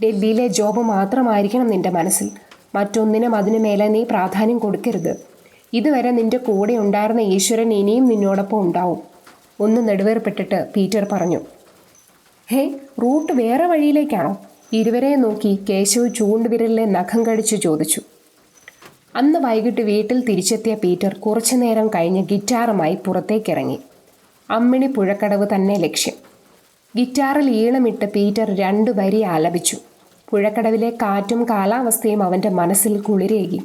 ഡൽഹിയിലെ ജോബ് മാത്രമായിരിക്കണം നിന്റെ മനസ്സിൽ. മറ്റൊന്നിനും അതിനു മേലെ നീ പ്രാധാന്യം കൊടുക്കരുത്. ഇതുവരെ നിന്റെ കൂടെ ഉണ്ടായിരുന്ന ഈശ്വരൻ ഇനിയും നിന്നോടൊപ്പം ഉണ്ടാവും. ഒന്ന് നെടുവേർപ്പെട്ടിട്ട് പീറ്റർ പറഞ്ഞു. ഹേ, റൂട്ട് വേറെ വഴിയിലേക്കാണോ? ഇരുവരെ നോക്കി കേശവ് ചൂണ്ടുവിരലിലെ നഖം കടിച്ചു ചോദിച്ചു. അന്ന് വൈകിട്ട് വീട്ടിൽ തിരിച്ചെത്തിയ പീറ്റർ കുറച്ചു നേരം കഴിഞ്ഞ് ഗിറ്റാറുമായി പുറത്തേക്കിറങ്ങി. അമ്മിണി പുഴക്കടവ് തന്നെ ലക്ഷ്യം. ഗിറ്റാറിൽ ഈണമിട്ട് പീറ്റർ 2 വരി ആലപിച്ചു. പുഴക്കടവിലെ കാറ്റും കാലാവസ്ഥയും അവൻ്റെ മനസ്സിൽ കുളിരേകി.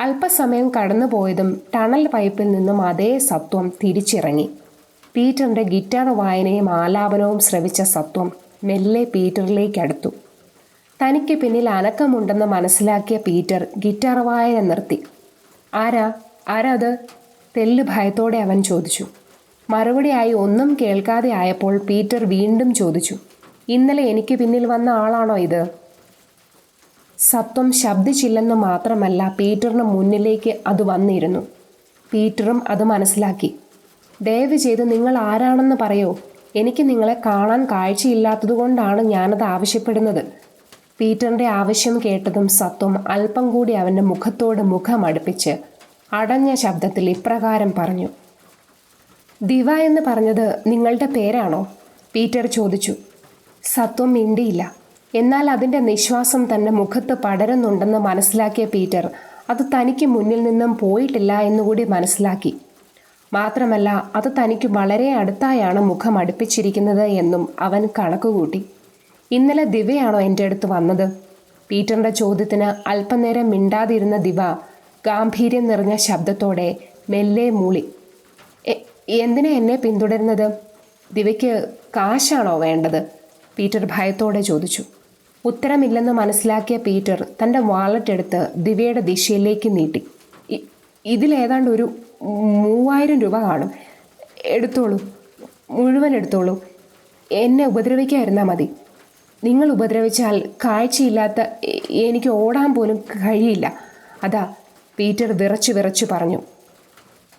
അല്പസമയം കടന്നുപോയതും ടണൽ പൈപ്പിൽ നിന്നും അതേ സത്വം തിരിച്ചിറങ്ങി. പീറ്ററിൻ്റെ ഗിറ്റാർ വായനയും ആലാപനവും ശ്രവിച്ച സത്വം മെല്ലെ പീറ്ററിലേക്കടുത്തു. തനിക്ക് പിന്നിൽ അനക്കമുണ്ടെന്ന് മനസ്സിലാക്കിയ പീറ്റർ ഗിറ്റാർ വായന നിർത്തി. ആരാ അത്? തെല്ല് ഭയത്തോടെ അവൻ ചോദിച്ചു. മറുപടിയായി ഒന്നും കേൾക്കാതെ ആയപ്പോൾ പീറ്റർ വീണ്ടും ചോദിച്ചു. ഇന്നലെ എനിക്ക് പിന്നിൽ വന്ന ആളാണോ ഇത്? സത്വം ശബ്ദിച്ചില്ലെന്ന് മാത്രമല്ല, പീറ്ററിന് മുന്നിലേക്ക് അത് വന്നിരുന്നു. പീറ്ററും അത് മനസ്സിലാക്കി. ദയവ് ചെയ്ത് നിങ്ങൾ ആരാണെന്ന് പറയോ? എനിക്ക് നിങ്ങളെ കാണാൻ കാഴ്ചയില്ലാത്തതുകൊണ്ടാണ് ഞാനത് ആവശ്യപ്പെടുന്നത്. പീറ്ററിൻ്റെ ആവശ്യം കേട്ടതും സത്വം അല്പം കൂടി അവൻ്റെ മുഖത്തോട് മുഖമടുപ്പിച്ച് അടഞ്ഞ ശബ്ദത്തിൽ ഇപ്രകാരം പറഞ്ഞു. ദിവ എന്ന് പറഞ്ഞത് നിങ്ങളുടെ പേരാണോ? പീറ്റർ ചോദിച്ചു. സത്വം മിണ്ടിയില്ല. എന്നാൽ അതിൻ്റെ നിശ്വാസം തൻ്റെ മുഖത്ത് പടരുന്നുണ്ടെന്ന് മനസ്സിലാക്കിയ പീറ്റർ അത് തനിക്ക് മുന്നിൽ നിന്നും പോയിട്ടില്ല എന്നുകൂടി മനസ്സിലാക്കി. മാത്രമല്ല, അത് തനിക്ക് വളരെ അടുത്തായാണ് മുഖം അടുപ്പിച്ചിരിക്കുന്നത് എന്നും അവൻ കണക്കുകൂട്ടി. ഇന്നലെ ദിവയാണോ എൻ്റെ അടുത്ത് വന്നത്? പീറ്ററിൻ്റെ ചോദ്യത്തിന് അല്പനേരം മിണ്ടാതിരുന്ന ദിവ ഗാംഭീര്യം നിറഞ്ഞ ശബ്ദത്തോടെ മെല്ലെ മൂളി. എന്തിനാ എന്നെ പിന്തുടരുന്നത്? ദിവയ്ക്ക് കാശാണോ വേണ്ടത്? പീറ്റർ ഭയത്തോടെ ചോദിച്ചു. ഉത്തരമില്ലെന്ന് മനസ്സിലാക്കിയ പീറ്റർ തൻ്റെ വാലറ്റ് എടുത്ത് ദിവയുടെ ദിശയിലേക്ക് നീട്ടി. ഇതിലേതാണ്ട് ഒരു 3000 രൂപ കാണും. എടുത്തോളൂ, മുഴുവൻ എടുത്തോളൂ. എന്നെ ഉപദ്രവിക്കാതിരുന്നാൽ മതി. നിങ്ങൾ ഉപദ്രവിച്ചാൽ കാഴ്ചയില്ലാത്ത എനിക്ക് ഓടാൻ പോലും കഴിയില്ല. അതാ, പീറ്റർ വിറച്ചു പറഞ്ഞു.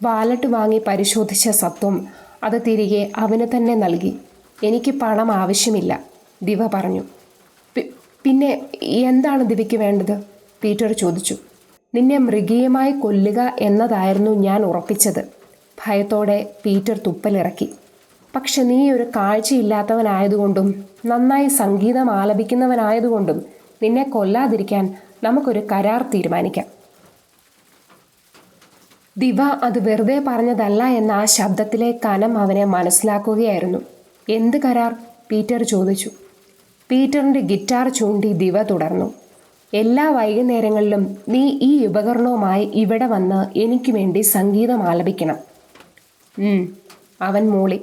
വാലറ്റ് വാങ്ങി പരിശോധിച്ച സത്വം അത് തിരികെ അവന് തന്നെ നൽകി. എനിക്ക് പണം ആവശ്യമില്ല, ദിവ പറഞ്ഞു. പിന്നെ എന്താണ് ദിവയ്ക്ക് വേണ്ടത്? പീറ്റർ ചോദിച്ചു. നിന്നെ മൃഗീയമായി കൊല്ലുക എന്നതായിരുന്നു ഞാൻ ഉറപ്പിച്ചത്. ഭയത്തോടെ പീറ്റർ തുപ്പലിറക്കി. പക്ഷെ നീ ഒരു കാഴ്ചയില്ലാത്തവനായതുകൊണ്ടും നന്നായി സംഗീതം ആലപിക്കുന്നവനായതുകൊണ്ടും നിന്നെ കൊല്ലാതിരിക്കാൻ നമുക്കൊരു കരാർ തീരുമാനിക്കാം. ദിവ അത് വെറുതെ പറഞ്ഞതല്ല എന്ന ആ ശബ്ദത്തിലെ കനം അവനെ മനസ്സിലാക്കുകയായിരുന്നു. എന്ത് കരാർ? പീറ്റർ ചോദിച്ചു. പീറ്ററിൻ്റെ ഗിറ്റാർ ചൂണ്ടി ദിവ തുടർന്നു. എല്ലാ വൈകുന്നേരങ്ങളിലും നീ ഈ ഉപകരണവുമായി ഇവിടെ വന്ന് എനിക്ക് വേണ്ടി സംഗീതം ആലപിക്കണം. അവൻ മൂളി.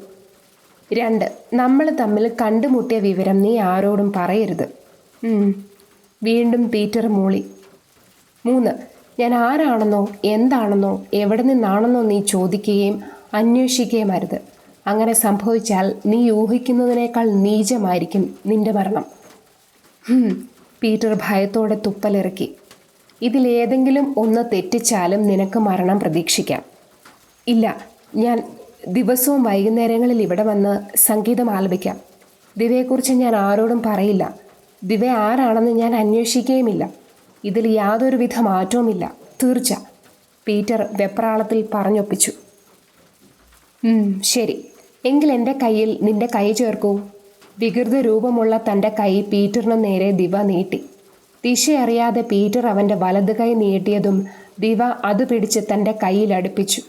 2, നമ്മൾ തമ്മിൽ കണ്ടുമുട്ടിയ വിവരം നീ ആരോടും പറയരുത്. വീണ്ടും പീറ്റർ മൂളി. 3, ഞാൻ ആരാണെന്നോ എന്താണെന്നോ എവിടെ നിന്നാണെന്നോ നീ ചോദിക്കുകയും അന്വേഷിക്കുകയും അരുത്. അങ്ങനെ സംഭവിച്ചാൽ നീ ഊഹിക്കുന്നതിനേക്കാൾ നീചമായിരിക്കും നിന്റെ മരണം. പീറ്റർ ഭയത്തോടെ തുപ്പലിറക്കി. ഇതിലേതെങ്കിലും ഒന്ന് തെറ്റിച്ചാലും നിനക്ക് മരണം പ്രതീക്ഷിക്കാം. ഇല്ല, ഞാൻ ദിവസവും വൈകുന്നേരങ്ങളിൽ ഇവിടെ വന്ന് സംഗീതം ആലപിക്കാം. ദിവയെക്കുറിച്ച് ഞാൻ ആരോടും പറയില്ല. ദിവ ആരാണെന്ന് ഞാൻ അന്വേഷിക്കുകയുമില്ല. ഇതിൽ യാതൊരുവിധ മാറ്റവുമില്ല, തീർച്ച, പീറ്റർ വെപ്രാളത്തിൽ പറഞ്ഞൊപ്പിച്ചു. ശരി, എങ്കിൽ എൻ്റെ കയ്യിൽ നിന്റെ കൈ ചേർക്കൂ. വികൃത രൂപമുള്ള തൻ്റെ കൈ പീറ്ററിന് നേരെ ദിവ നീട്ടി. ദിശയറിയാതെ പീറ്റർ അവൻ്റെ വലത് കൈ നീട്ടിയതും ദിവ അത് പിടിച്ച് തൻ്റെ കയ്യിൽ അടുപ്പിച്ചു.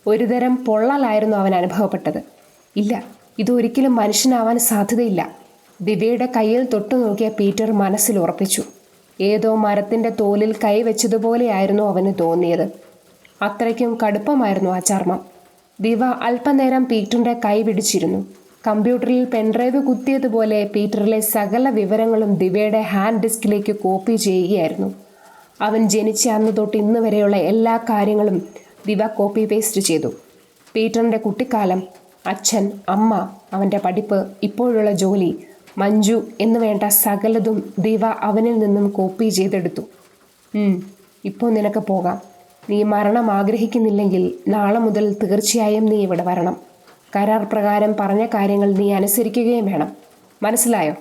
ഒരുതരം പൊള്ളലായിരുന്നു അവൻ അനുഭവപ്പെട്ടത്. ഇല്ല, ഇതൊരിക്കലും മനുഷ്യനാവാൻ സാധ്യതയില്ല. ദിവയുടെ കയ്യിൽ തൊട്ടു നോക്കിയ പീറ്റർ മനസ്സിൽ ഉറപ്പിച്ചു. ഏതോ മരത്തിൻ്റെ തോലിൽ കൈവച്ചതുപോലെയായിരുന്നു അവന് തോന്നിയത്. അത്രയ്ക്കും കടുപ്പമായിരുന്നു ആ ചർമ്മം. ദിവ അല്പനേരം പീറ്ററിൻ്റെ കൈ പിടിച്ചിരുന്നു. കമ്പ്യൂട്ടറിൽ പെൻഡ്രൈവ് കുത്തിയതുപോലെ പീറ്ററിലെ സകല വിവരങ്ങളും ദിവയുടെ ഹാൻഡ് ഡിസ്കിലേക്ക് കോപ്പി ചെയ്യുകയായിരുന്നു. അവൻ ജനിച്ച അന്ന് തൊട്ട് ഇന്ന് വരെയുള്ള എല്ലാ കാര്യങ്ങളും ദിവ കോപ്പി പേസ്റ്റ് ചെയ്തു. പീറ്ററിൻ്റെ കുട്ടിക്കാലം, അച്ഛൻ, അമ്മ, അവൻ്റെ പഠിപ്പ്, ഇപ്പോഴുള്ള ജോലി, മഞ്ജു എന്ന് വേണ്ട സകലതും ദിവ അവനിൽ നിന്നും കോപ്പി ചെയ്തെടുത്തു. ഇപ്പോൾ നിനക്ക് പോകാം. നീ മരണം ആഗ്രഹിക്കുന്നില്ലെങ്കിൽ നാളെ മുതൽ തീർച്ചയായും നീ ഇവിടെ വരണം. കരാർ പ്രകാരം പറഞ്ഞ കാര്യങ്ങൾ നീ അനുസരിക്കുകയും വേണം. മനസ്സിലായോ?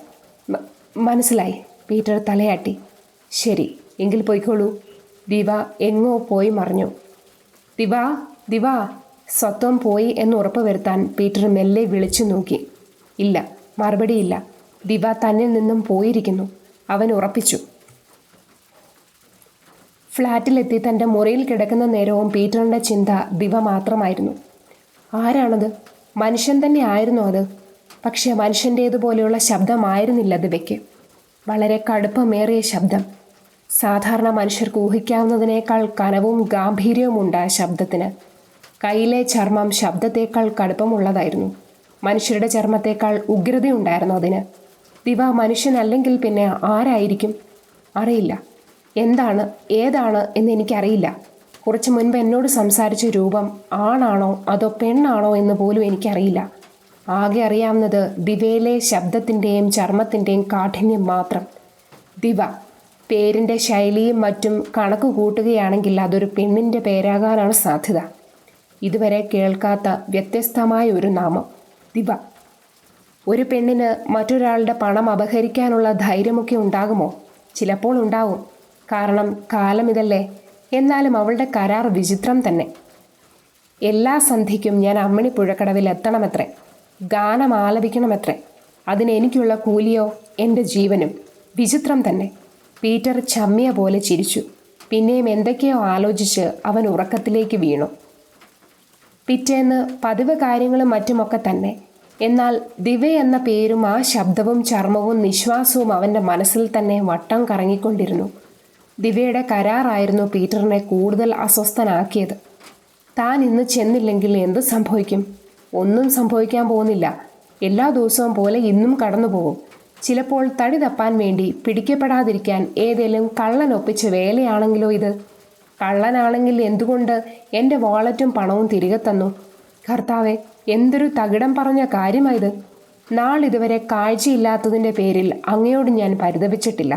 മനസ്സിലായി. പീറ്റർ തലയാട്ടി. ശരി, എങ്കിൽ പോയിക്കോളൂ. ദിവ എങ്ങോ പോയി മറിഞ്ഞു. ദിവ ദിവ സ്വത്വം പോയി എന്ന് ഉറപ്പ് വരുത്താൻ പീറ്റർ മെല്ലെ വിളിച്ചു നോക്കി. ഇല്ല, മറുപടിയില്ല. ദിവ തന്നിൽ നിന്നും പോയിരിക്കുന്നു, അവൻ ഉറപ്പിച്ചു. ഫ്ലാറ്റിലെത്തി തൻ്റെ മുറിയിൽ കിടക്കുന്ന നേരവും പീറ്ററിൻ്റെ ചിന്ത ദിവ മാത്രമായിരുന്നു. ആരാണത്? മനുഷ്യൻ തന്നെ ആയിരുന്നു അത്. പക്ഷേ മനുഷ്യൻ്റേതുപോലെയുള്ള ശബ്ദമായിരുന്നില്ല ദിവയ്ക്ക്. വളരെ കടുപ്പമേറിയ ശബ്ദം. സാധാരണ മനുഷ്യർക്ക് ഊഹിക്കാവുന്നതിനേക്കാൾ കനവും ഗാംഭീര്യവും ഉണ്ട് ആ ശബ്ദത്തിന്. കയ്യിലെ ചർമ്മം ശബ്ദത്തേക്കാൾ കടുപ്പമുള്ളതായിരുന്നു. മനുഷ്യരുടെ ചർമ്മത്തേക്കാൾ ഉഗ്രതയുണ്ടായിരുന്നു അതിന്. ദിവ മനുഷ്യനല്ലെങ്കിൽ പിന്നെ ആരായിരിക്കും? അറിയില്ല. എന്താണ്, ഏതാണ് എന്ന് എനിക്കറിയില്ല. കുറച്ചു മുൻപ് എന്നോട് സംസാരിച്ച രൂപം ആണാണോ അതോ പെണ്ണാണോ എന്ന് പോലും എനിക്കറിയില്ല. ആകെ അറിയാവുന്നത് ദിവയിലെ ശബ്ദത്തിൻ്റെയും ചർമ്മത്തിൻ്റെയും കാഠിന്യം മാത്രം. ദിവ. പേരിൻ്റെ ശൈലിയും മറ്റും കണക്ക് കൂട്ടുകയാണെങ്കിൽ അതൊരു പെണ്ണിൻ്റെ പേരാകാനാണ് സാധ്യത. ഇതുവരെ കേൾക്കാത്ത വ്യത്യസ്തമായ ഒരു നാമം, ദിവ. ഒരു പെണ്ണിന് മറ്റൊരാളുടെ പണം അപഹരിക്കാനുള്ള ധൈര്യമൊക്കെ ഉണ്ടാകുമോ? ചിലപ്പോൾ ഉണ്ടാവും. കാരണം കാലം ഇതല്ലേ. എന്നാലും അവളുടെ കരാർ വിചിത്രം തന്നെ. എല്ലാ സന്ധ്യയ്ക്കും ഞാൻ അമ്മിണിപ്പുഴക്കടവിൽ എത്തണമത്രേ. ഗാനം ആലപിക്കണമത്രേ. അതിനെനിക്കുള്ള കൂലിയോ എൻ്റെ ജീവനും. വിചിത്രം തന്നെ. പീറ്റർ ചമ്മിയ പോലെ ചിരിച്ചു. പിന്നെയും എന്തൊക്കെയോ ആലോചിച്ച് അവൻ ഉറക്കത്തിലേക്ക് വീണു. പിറ്റേന്ന് പതിവ് കാര്യങ്ങളും മറ്റുമൊക്കെ തന്നെ. എന്നാൽ ദിവ എന്ന പേരും ആ ശബ്ദവും ചർമ്മവും നിശ്വാസവും അവൻ്റെ മനസ്സിൽ തന്നെ വട്ടം കറങ്ങിക്കൊണ്ടിരുന്നു. ദിവയുടെ കരാറായിരുന്നു പീറ്ററിനെ കൂടുതൽ അസ്വസ്ഥനാക്കിയത്. താൻ ഇന്ന് ചെന്നില്ലെങ്കിൽ എന്ത് സംഭവിക്കും? ഒന്നും സംഭവിക്കാൻ പോകുന്നില്ല. എല്ലാ ദിവസവും പോലെ ഇന്നും കടന്നു പോകും. ചിലപ്പോൾ തടി തപ്പാൻ വേണ്ടി പിടിക്കപ്പെടാതിരിക്കാൻ ഏതെങ്കിലും കള്ളൻ ഒപ്പിച്ച വേലയാണെങ്കിലോ ഇത്? കള്ളനാണെങ്കിൽ എന്തുകൊണ്ട് എൻ്റെ വാളറ്റും പണവും തിരികെ തന്നു? കർത്താവെ, എന്തൊരു തകിടം പറഞ്ഞ കാര്യമായത്! നാളിതുവരെ കാഴ്ചയില്ലാത്തതിൻ്റെ പേരിൽ അങ്ങയോട് ഞാൻ പരിതപിച്ചിട്ടില്ല.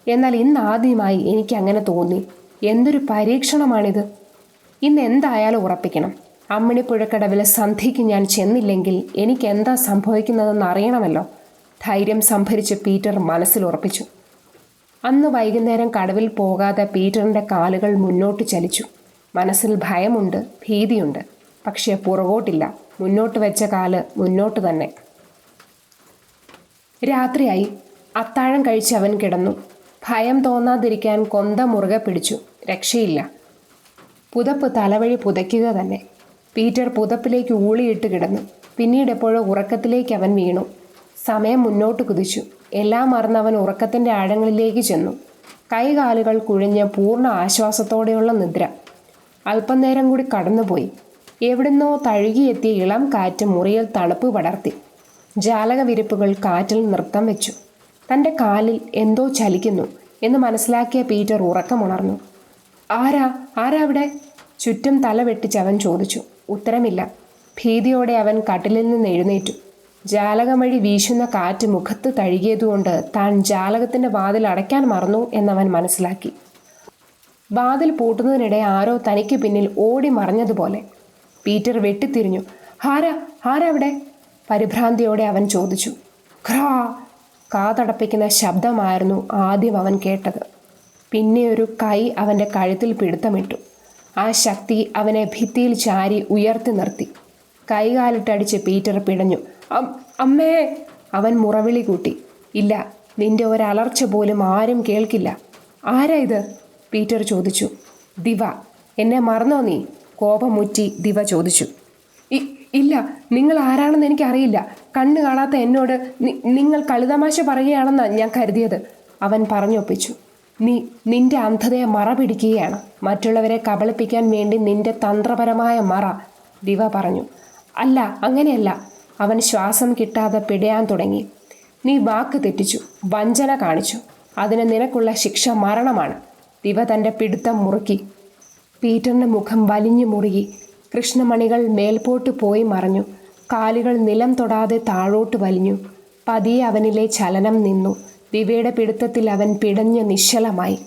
എന്നാൽ ഇന്നാദ്യമായി എനിക്കങ്ങനെ തോന്നി. എന്തൊരു പരീക്ഷണമാണിത്! ഇന്ന് എന്തായാലും ഉറപ്പിക്കണം. അമ്മിണിപ്പുഴക്കടവിലെ സന്ധ്യയ്ക്ക് ഞാൻ ചെന്നില്ലെങ്കിൽ എനിക്കെന്താ സംഭവിക്കുന്നതെന്ന് അറിയണമല്ലോ. ധൈര്യം സംഭരിച്ച് പീറ്റർ മനസ്സിൽ ഉറപ്പിച്ചു. അന്ന് വൈകുന്നേരം കടവിൽ പോകാതെ പീറ്ററിൻ്റെ കാലുകൾ മുന്നോട്ട് ചലിച്ചു. മനസ്സിൽ ഭയമുണ്ട്, ഭീതിയുണ്ട്. പക്ഷേ പുറകോട്ടില്ല. മുന്നോട്ട് വെച്ച കാല് മുന്നോട്ട് തന്നെ. രാത്രിയായി. അത്താഴം കഴിച്ച് അവൻ കിടന്നു. ഭയം തോന്നാതിരിക്കാൻ കൊന്ത മുറുകെ പിടിച്ചു. രക്ഷയില്ല. പുതപ്പ് തലവഴി പുതയ്ക്കുക തന്നെ. പീറ്റർ പുതപ്പിലേക്ക് ഊളിയിട്ട് കിടന്നു. പിന്നീട് എപ്പോഴോ ഉറക്കത്തിലേക്ക് അവൻ വീണു. സമയം മുന്നോട്ട് കുതിച്ചു. എല്ലാം മറന്നവൻ ഉറക്കത്തിൻ്റെ ആഴങ്ങളിലേക്ക് ചെന്നു. കൈകാലുകൾ കുഴിഞ്ഞ് പൂർണ്ണ ആശ്വാസത്തോടെയുള്ള നിദ്ര. അല്പം നേരം കൂടി കടന്നുപോയി. എവിടുന്നോ തഴുകിയെത്തിയ ഇളം കാറ്റ് മുറിയിൽ തണുപ്പ് പടർത്തി. ജാലക വിരിപ്പുകൾ കാറ്റിൽ നൃത്തം വെച്ചു. തൻ്റെ കാലിൽ എന്തോ ചലിക്കുന്നു എന്ന് മനസ്സിലാക്കിയ പീറ്റർ ഉറക്കമുണർന്നു. ആരാ അവിടെ? ചുറ്റും തല വെട്ടിച്ച് അവൻ ചോദിച്ചു. ഉത്തരമില്ല. ഭീതിയോടെ അവൻ കട്ടിലിൽ നിന്ന് എഴുന്നേറ്റു. ജാലകം വഴി വീശുന്ന കാറ്റ് മുഖത്ത് തഴുകിയതുകൊണ്ട് താൻ ജാലകത്തിൻ്റെ വാതിൽ അടയ്ക്കാൻ മറന്നു എന്നവൻ മനസ്സിലാക്കി. വാതിൽ പൂട്ടുന്നതിനിടെ ആരോ തനിക്ക് പിന്നിൽ ഓടി മറഞ്ഞതുപോലെ. പീറ്റർ വെട്ടിത്തിരിഞ്ഞു. ആരാ അവിടെ? പരിഭ്രാന്തിയോടെ അവൻ ചോദിച്ചു. ഖ്രാ! കാതടപ്പിക്കുന്ന ശബ്ദമായിരുന്നു ആദ്യം അവൻ കേട്ടത്. പിന്നെ ഒരു കൈ അവൻ്റെ കഴുത്തിൽ പിടുത്തമിട്ടു. ആ ശക്തി അവനെ ഭിത്തിയിൽ ചാരി ഉയർത്തി നിർത്തി. കൈകാലിട്ടടിച്ച് പീറ്റർ പിടഞ്ഞു. അമ്മേ! അവൻ മുറവിളി കൂട്ടി. ഇല്ല, നിന്റെ ഒരലർച്ച പോലും ആരും കേൾക്കില്ല. ആരാ ഇത്? പീറ്റർ ചോദിച്ചു. ദിവ. എന്നെ മറന്നോ നീ? കോപമുറ്റി ദിവ ചോദിച്ചു. ഇല്ല, നിങ്ങൾ ആരാണെന്ന് എനിക്കറിയില്ല. കണ്ണു കാണാത്ത എന്നോട് നിങ്ങൾ കളിതമാശ പറയുകയാണെന്നാണ് ഞാൻ കരുതിയത്, അവൻ പറഞ്ഞൊപ്പിച്ചു. നിന്റെ അന്ധതയെ മറ പിടിക്കുകയാണ്. മറ്റുള്ളവരെ കബളിപ്പിക്കാൻ വേണ്ടി നിന്റെ തന്ത്രപരമായ മറ, ദിവ പറഞ്ഞു. അല്ല, അങ്ങനെയല്ല. അവൻ ശ്വാസം കിട്ടാതെ പിടയാൻ തുടങ്ങി. നീ വാക്ക് തെറ്റിച്ചു, വഞ്ചന കാണിച്ചു. അതിന് നിനക്കുള്ള ശിക്ഷ മരണമാണ്. ദിവ തൻ്റെ പിടുത്തം മുറുക്കി. പീറ്ററിൻ്റെ മുഖം വലിഞ്ഞു മുറുകി. കൃഷ്ണമണികൾ മേൽപോട്ട് പോയി മറഞ്ഞു. കാലുകൾ നിലം തൊടാതെ താഴോട്ട് വലിഞ്ഞു. പതിയെ അവനിലെ ചലനം നിന്നു. ദിവ്യയുടെ പിടുത്തത്തിൽ അവൻ പിടഞ്ഞ് നിശ്ചലമായി.